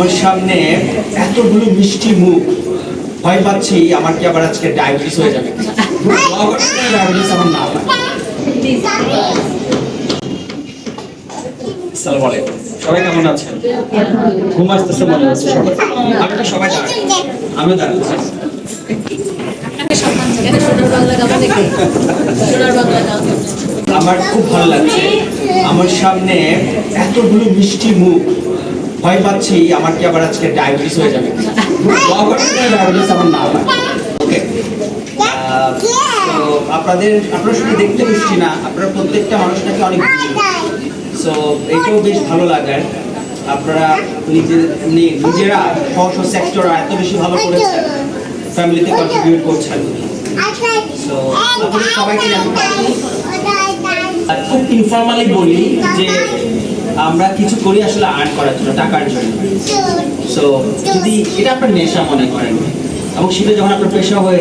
আমার সামনে এতগুলো মিষ্টি মুখ, ভয় পাচ্ছি আমার কি আবার আজকে ডায়াবেটিস হয়ে যাবে। ডায়াবেটিস আমার না হয়। আসসালামু আলাইকুম, সবাই কেমন আছেন? ঘুম আসতেছে মনে হচ্ছে সবাই। আপনারা সবাই দাঁড়ান, আমিও দাঁড়াচ্ছি। আমার খুব ভালো লাগছে, আমার সামনে এতগুলো মিষ্টি মুখ, ভয় পাচ্ছি আমার কি আবার আজকে ডায়াবেটিস হয়ে যাবে। ডায়াবেটিস আমার না হয়। ওকে, আপনারা শুধু দেখতে মিষ্টি না, আপনারা প্রত্যেকটা মানুষটাকে অনেক সো এটাও বেশ ভালো লাগার। আপনারা নিজেরা সেক্টর এত বেশি ভালো করেছেন, ফ্যামিলিতে কন্ট্রিবিউট করছেন। সো আপনাদের সবাইকে খুব ইনফর্মালি বলি যে আমরা কিছু করি আসলে আর্ন করার জন্য, টাকার জন্য। সো যদি এটা আপনার নেশা মনে করেন এবং সেটা যখন আপনার পেশা হয়ে যায়